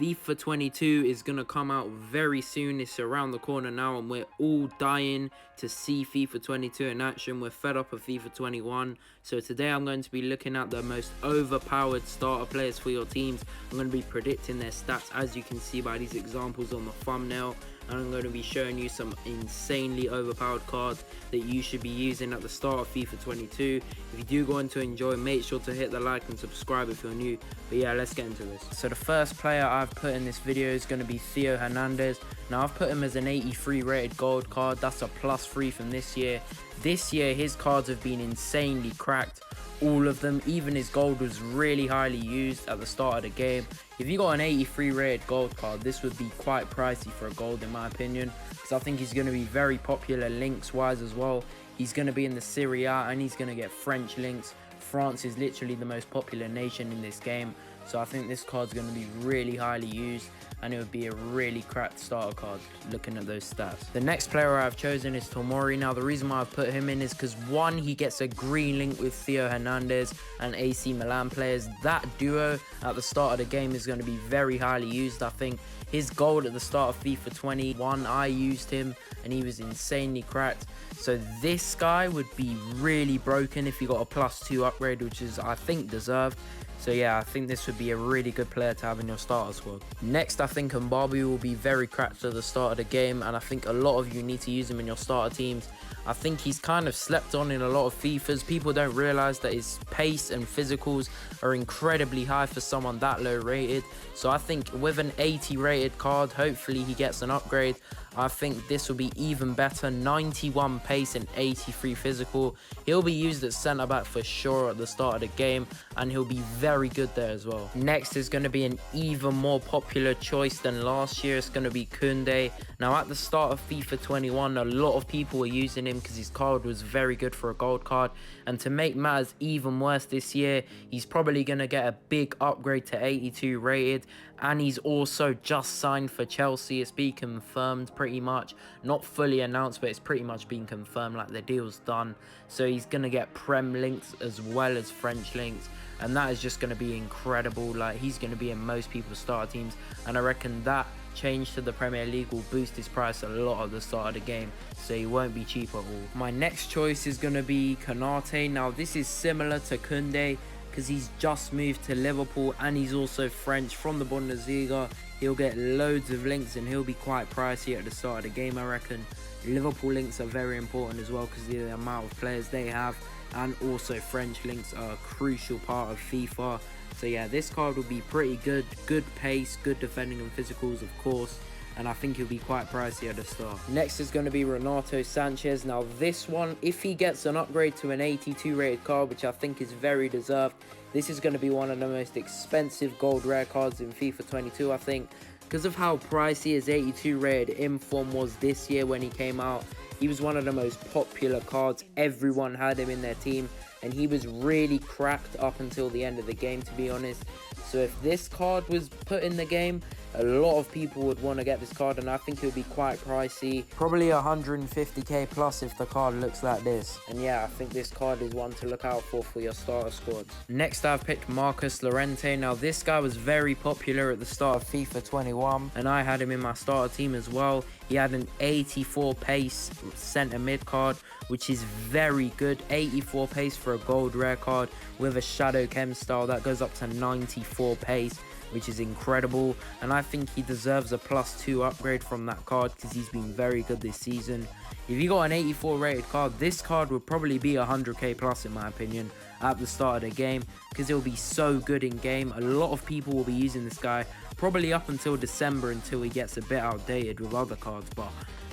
FIFA 22 is going to come out very soon. It's around the corner now, and we're all dying to see FIFA 22 in action. We're fed up of FIFA 21. So today I'm going to be looking at the most overpowered starter players for your teams. I'm going to be predicting their stats, as you can see by these examples on the thumbnail. And I'm going to be showing you some insanely overpowered cards that you should be using at the start of FIFA 22. If you do go on to enjoy, make sure to hit the like and subscribe if you're new. But yeah, let's get into this. So the first player I've put in this video is going to be Theo Hernandez. Now I've put him as an 83 rated gold card. That's a +3 from this year. This year his cards have been insanely cracked. All of them, even his gold was really highly used at the start of the game. If you got an 83 rated gold card, this would be quite pricey for a gold in my opinion, because I think he's going to be very popular links wise as well. He's going to be in the Serie A and he's going to get French links. France is literally the most popular nation in this game, so I think this card's going to be really highly used and it would be a really cracked starter card looking at those stats. The next player I've chosen is Tomori. Now the reason why I've put him in is because one, he gets a green link with Theo Hernandez and AC Milan players. That duo at the start of the game is going to be very highly used. I think his gold at the start of FIFA 21, I used him and he was insanely cracked. So this guy would be really broken if he got a +2 upgrade, which is, I think, deserved. So yeah, I think this would be a really good player to have in your starter squad. Next, I think Mbabu will be very cracked at the start of the game, and I think a lot of you need to use him in your starter teams. I think he's kind of slept on in a lot of FIFAs. People don't realize that his pace and physicals are incredibly high for someone that low rated. So I think with an 80 rated card, hopefully he gets an upgrade. I think this will be even better. 91 pace and 83 physical. He'll be used at centre back for sure at the start of the game, and he'll be very good there as well. Next is going to be an even more popular choice than last year. It's going to be KOUNDE. Now at the start of FIFA 21, a lot of people were using him because his card was very good for a gold card, and to make matters even worse this year, he's probably going to get a big upgrade to 82 rated, and he's also just signed for Chelsea. It's been confirmed pretty much, not fully announced, but it's pretty much been confirmed, like the deal's done. So he's going to get Prem links as well as French links, and that is just going to be incredible. Like, he's going to be in most people's starter teams, and I reckon that change to the Premier League will boost his price a lot at the start of the game, so he won't be cheap at all. My next choice is going to be Konate. Now this is similar to KOUNDE because he's just moved to Liverpool and he's also French from the Bundesliga. He'll get loads of links and he'll be quite pricey at the start of the game, I reckon. Liverpool links are very important as well because of the amount of players they have, and also French links are a crucial part of FIFA. So yeah, this card will be pretty good. Good pace, good defending and physicals, of course, and I think he'll be quite pricey at the start. Next is going to be Renato Sanchez. Now this one, if he gets an upgrade to an 82 rated card, which I think is very deserved, this is going to be one of the most expensive gold rare cards in FIFA 22, I think, because of how pricey his 82 rated inform was this year when he came out. He was one of the most popular cards. Everyone had him in their team, and he was really cracked up until the end of the game, to be honest. So if this card was put in the game, a lot of people would want to get this card, and I think it would be quite pricey. Probably 150k plus if the card looks like this. And yeah, I think this card is one to look out for your starter squads. Next, I've picked Marcus Llorente. Now this guy was very popular at the start of FIFA 21, and I had him in my starter team as well. He had an 84 pace centre mid card, which is very good. 84 pace for a gold rare card with a shadow chem style that goes up to 94 pace, which is incredible, and I think he deserves a +2 upgrade from that card because he's been very good this season. If you got an 84 rated card, this card would probably be 100k plus in my opinion at the start of the game, because it will be so good in game. A lot of people will be using this guy probably up until December, until he gets a bit outdated with other cards, but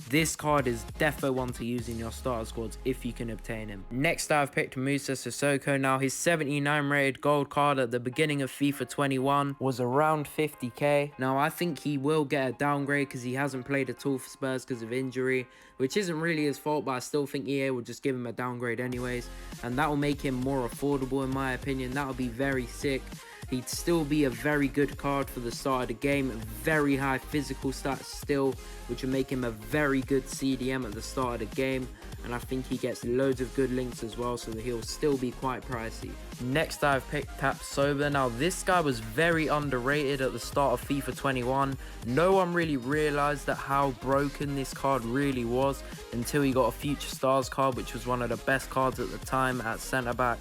this card is defo one to use in your starter squads if you can obtain him. Next, I've picked Moussa Sissoko. Now his 79 rated gold card at the beginning of FIFA 21 was around 50k. Now I think he will get a downgrade because he hasn't played at all for Spurs because of injury, which isn't really his fault, but I still think EA will just give him a downgrade anyways, and that will make him more affordable in my opinion. That will be very sick. he'd still be a very good card for the start of the game. Very high physical stats still, which will make him a very good CDM at the start of the game. And I think he gets loads of good links as well, so that he'll still be quite pricey. Next, I've picked TAPSOBA. Now, this guy was very underrated at the start of FIFA 21. No one really realized that how broken this card really was until he got a Future Stars card, which was one of the best cards at the time at centre back.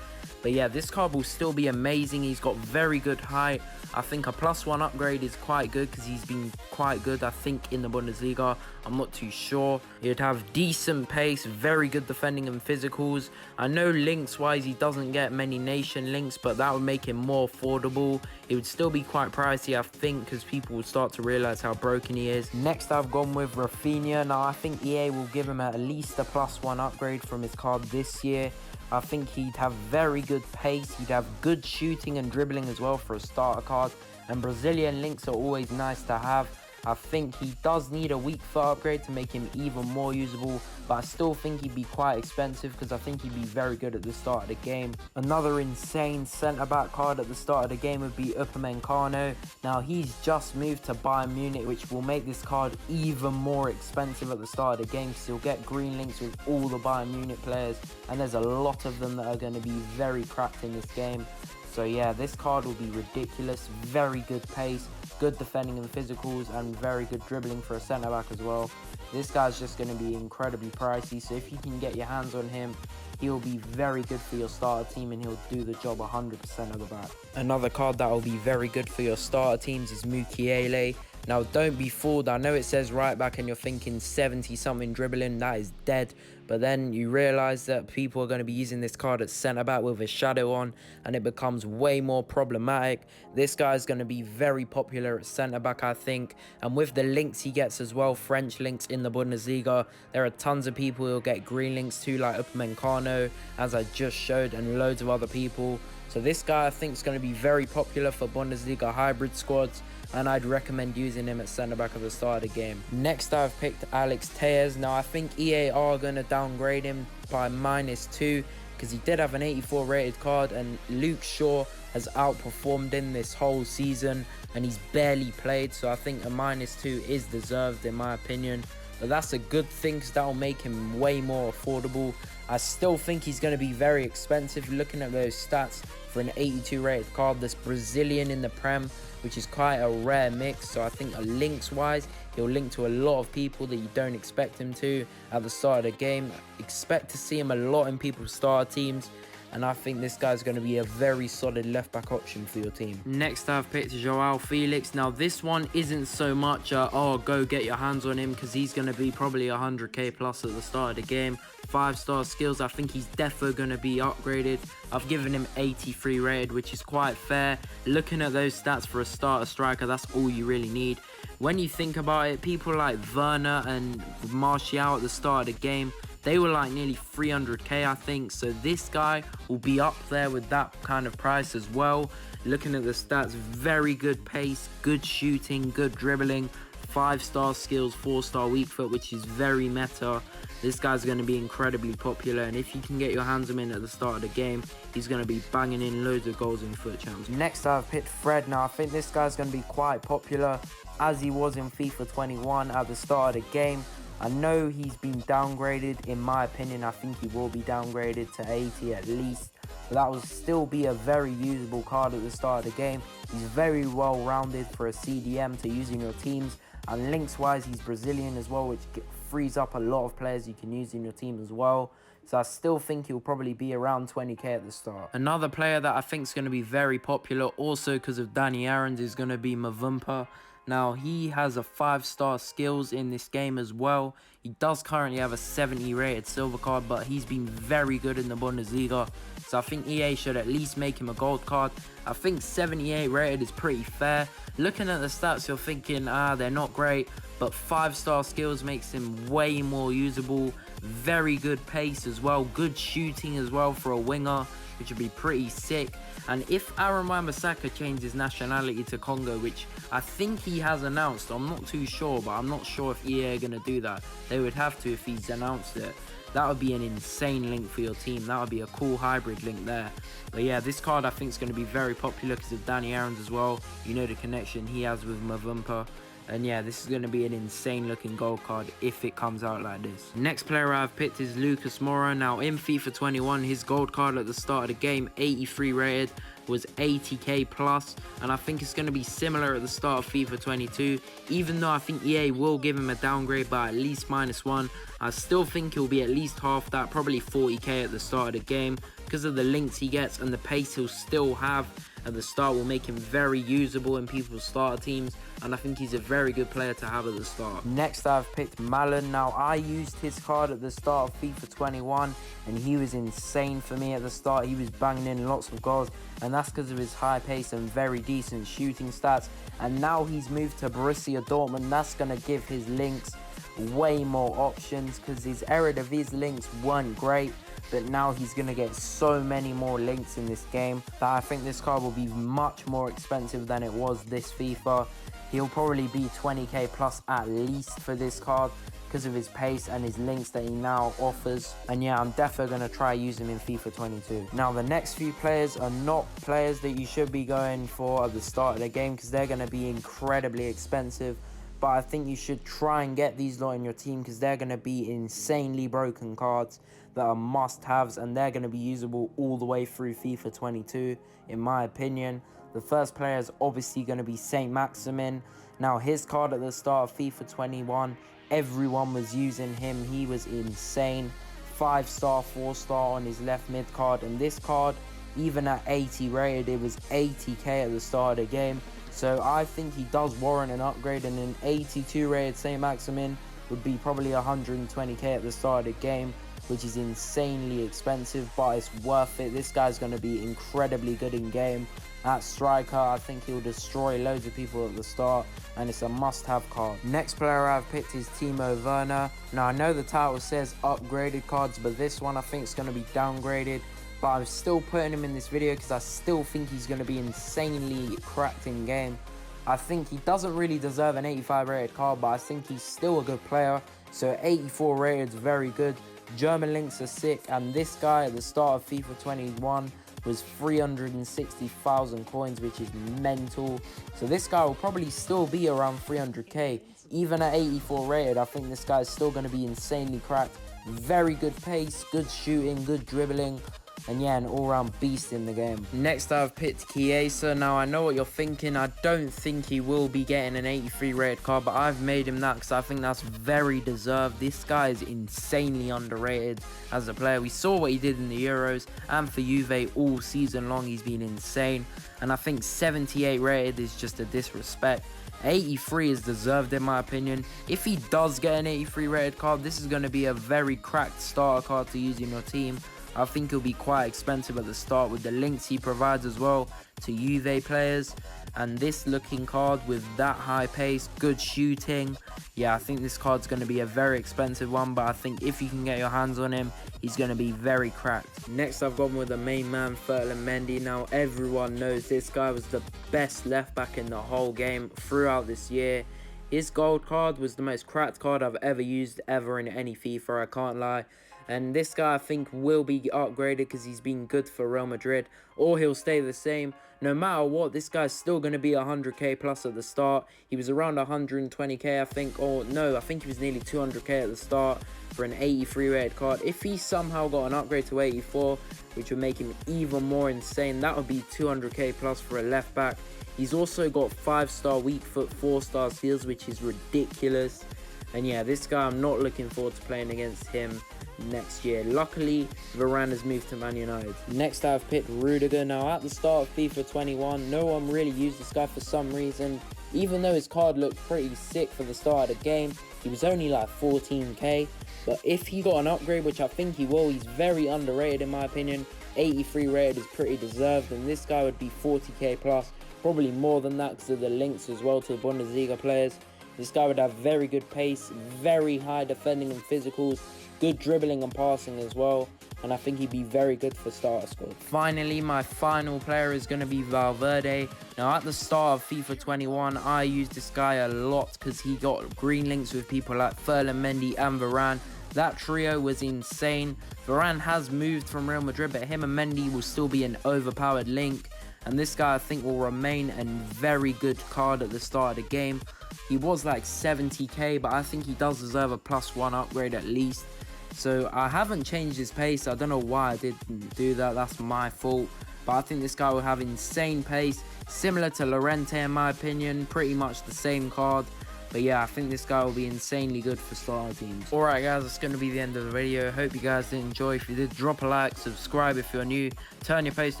But yeah, this card will still be amazing. He's got very good height. I think a +1 upgrade is quite good because he's been quite good, I think, in the Bundesliga. I'm not too sure. He'd have decent pace, very good defending and physicals. I know links-wise he doesn't get many nation links, but that would make him more affordable. It would still be quite pricey, I think, because people will start to realise how broken he is. Next, I've gone with Rafinha. Now, I think EA will give him at least a +1 upgrade from his card this year. I think he'd have very good pace, he'd have good shooting and dribbling as well for a starter card, and Brazilian links are always nice to have. I think he does need a weak foot upgrade to make him even more usable, but I still think he'd be quite expensive because I think he'd be very good at the start of the game. Another insane centre-back card at the start of the game would be Upamecano. Now, he's just moved to Bayern Munich, which will make this card even more expensive at the start of the game because he'll get green links with all the Bayern Munich players, and there's a lot of them that are going to be very cracked in this game. So yeah, this card will be ridiculous. Very good pace, good defending and physicals, and very good dribbling for a centre-back as well. This guy's just going to be incredibly pricey, so if you can get your hands on him, he'll be very good for your starter team and he'll do the job 100% of the back. Another card that will be very good for your starter teams is Mukiele. Now, don't be fooled. I know it says right back and you're thinking 70-something dribbling. That is dead. But then you realise that people are going to be using this card at centre-back with a shadow on, and it becomes way more problematic. This guy is going to be very popular at centre-back, I think. And with the links he gets as well, French links in the Bundesliga, there are tons of people who'll get green links too, like Upamecano, as I just showed, and loads of other people. So this guy, I think, is going to be very popular for Bundesliga hybrid squads, and I'd recommend using him at centre-back at the start of the game. Next, I've picked Alex Telles. Now, I think EA are going to downgrade him by -2 because he did have an 84 rated card, and Luke Shaw has outperformed him this whole season, and he's barely played, so I think a -2 is deserved in my opinion. But that's a good thing because that will make him way more affordable. I still think he's going to be very expensive looking at those stats for an 82 rated card that's Brazilian in the Prem, which is quite a rare mix. So I think links wise, he'll link to a lot of people that you don't expect him to at the start of the game. Expect to see him a lot in people's starter teams, and I think this guy's going to be a very solid left back option for your team. Next, I've picked JOÁO FELIX. Now, this one isn't so much oh, go get your hands on him, because he's going to be probably 100k plus at the start of the game. 5-star skills, I think he's definitely going to be upgraded. I've given him 83 rated, which is quite fair. Looking at those stats for a starter striker, that's all you really need. When you think about it, people like Werner and Martial at the start of the game, they were like nearly 300k, I think. So this guy will be up there with that kind of price as well. Looking at the stats, very good pace, good shooting, good dribbling, 5-star skills, 4-star weak foot, which is very meta. This guy's going to be incredibly popular, and if you can get your hands on him at the start of the game, he's going to be banging in loads of goals in foot champs. Next, I've picked Fred. Now, I think this guy's going to be quite popular as he was in FIFA 21 at the start of the game. I know he's been downgraded. In my opinion, I think he will be downgraded to 80 at least. But that will still be a very usable card at the start of the game. He's very well rounded for a CDM to use in your teams. And links wise, he's Brazilian as well, which frees up a lot of players you can use in your team as well. So I still think he'll probably be around 20k at the start. Another player that I think is going to be very popular also because of Danny Aaron's is going to be Mavumpa. Now, he has a 5-star skills in this game as well. He does currently have a 70 rated silver card, but he's been very good in the Bundesliga. So I think EA should at least make him a gold card. I think 78 rated is pretty fair. Looking at the stats, you're thinking, they're not great. But 5-star skills makes him way more usable. Very good pace as well. Good shooting as well for a winger, which would be pretty sick. And if Aaron Wan-Bissaka changes his nationality to Congo, which I think he has announced, I'm not too sure, but I'm not sure if EA are going to do that. They would have to if he's announced it. that would be an insane link for your team. That would be a cool hybrid link there. But yeah, this card I think is going to be very popular because of Danny Aaron's as well. You know the connection he has with Mavumpa. And yeah, this is going to be an insane looking gold card if it comes out like this. Next player I've picked is Lucas Moura. Now in FIFA 21, his gold card at the start of the game, 83 rated, was 80k plus. And I think it's going to be similar at the start of FIFA 22. Even though I think EA will give him a downgrade by at least -1, I still think he'll be at least half that, probably 40k at the start of the game. Because of the links he gets and the pace he'll still have at the start will make him very usable in people's starter teams, and I think he's a very good player to have at the start. Next I've picked Malen. Now I used his card at the start of FIFA 21 and he was insane for me at the start. He was banging in lots of goals, and that's because of his high pace and very decent shooting stats. And now he's moved to Borussia Dortmund. That's going to give his links way more options because his Eredivisie links weren't great. But now he's going to get so many more links in this game that I think this card will be much more expensive than it was this FIFA. He'll probably be 20k plus at least for this card because of his pace and his links that he now offers. And yeah, I'm definitely going to try use him in FIFA 22. Now the next few players are not players that you should be going for at the start of the game because they're going to be incredibly expensive. But I think you should try and get these lot in your team because they're going to be insanely broken cards that are must-haves, and they're going to be usable all the way through FIFA 22, in my opinion. The first player is obviously going to be SAINT-MAXIMIN. Now, his card at the start of FIFA 21, everyone was using him. He was insane. 5-star, 4-star on his left mid card, and this card, even at 80 rated, it was 80k at the start of the game. So I think he does warrant an upgrade, and an 82 rated SAINT-MAXIMIN would be probably 120k at the start of the game, which is insanely expensive, but it's worth it. This guy's going to be incredibly good in game. At striker, I think he'll destroy loads of people at the start, and it's a must-have card. Next player I've picked is Timo Werner. Now I know the title says upgraded cards, but this one I think is going to be downgraded. But I'm still putting him in this video because I still think he's going to be insanely cracked in game. I think he doesn't really deserve an 85 rated card, but I think he's still a good player. So 84 rated is very good. German links are sick, and this guy at the start of FIFA 21 was 360,000 coins, which is mental. So this guy will probably still be around 300k. Even at 84 rated, I think this guy is still going to be insanely cracked. Very good pace, good shooting, good dribbling. And yeah, an all-round beast in the game. Next, I've picked CHIESA. Now, I know what you're thinking. I don't think he will be getting an 83 rated card, but I've made him that because I think that's very deserved. This guy is insanely underrated as a player. We saw what he did in the Euros, and for Juve all season long, he's been insane. And I think 78 rated is just a disrespect. 83 is deserved in my opinion. If he does get an 83 rated card, this is going to be a very cracked starter card to use in your team. I think he'll be quite expensive at the start with the links he provides as well to Juve players. And this looking card with that high pace, good shooting, yeah, I think this card's going to be a very expensive one, but I think if you can get your hands on him, he's going to be very cracked. Next, I've gone with the main man, Mendy. Now, everyone knows this guy was the best left back in the whole game throughout this year. His gold card was the most cracked card I've ever used ever in any FIFA, I can't lie. And this guy I think will be upgraded because he's been good for Real Madrid, or he'll stay the same. No matter what, this guy's still going to be 100k plus at the start. He was around 120k I think, or no, I think he was nearly 200k at the start for an 83 rated card. If he somehow got an upgrade to 84, which would make him even more insane, that would be 200k plus for a left back. He's also got 5-star weak foot, 4-star skills, which is ridiculous. And yeah, this guy, I'm not looking forward to playing against him next year. Luckily, Varane has moved to Man United. Next, I've picked Rüdiger. Now, at the start of FIFA 21, no one really used this guy for some reason. Even though his card looked pretty sick for the start of the game, he was only like 14k. But if he got an upgrade, which I think he will, he's very underrated in my opinion. 83 rated is pretty deserved, and this guy would be 40k plus. Probably more than that because of the links as well to the Bundesliga players. This guy would have very good pace, very high defending and physicals, good dribbling and passing as well, and I think he'd be very good for starter squad. Finally, my final player is going to be Valverde. Now, at the start of FIFA 21, I used this guy a lot because he got green links with people like Mendy and Varane. That trio was insane. Varane has moved from Real Madrid, but him and Mendy will still be an overpowered link. And this guy I think will remain a very good card at the start of the game. He was like 70k, but I think he does deserve a +1 upgrade at least. So I haven't changed his pace. I don't know why I didn't do that. That's my fault. But I think this guy will have insane pace, similar to LLORENTE in my opinion. Pretty much the same card. But yeah, I think this guy will be insanely good for starter teams. Alright guys, that's going to be the end of the video. Hope you guys did enjoy. If you did, drop a like, subscribe if you're new, turn your post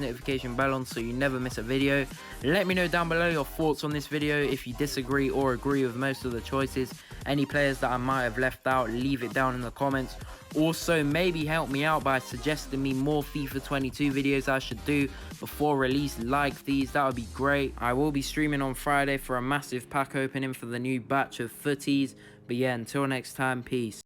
notification bell on so you never miss a video. Let me know down below your thoughts on this video. If you disagree or agree with most of the choices, any players that I might have left out, leave it down in the comments. Also, maybe help me out by suggesting me more FIFA 22 videos I should do before release like these. That would be great. I will be streaming on Friday for a massive pack opening for the new batch of footies. But yeah, until next time, peace.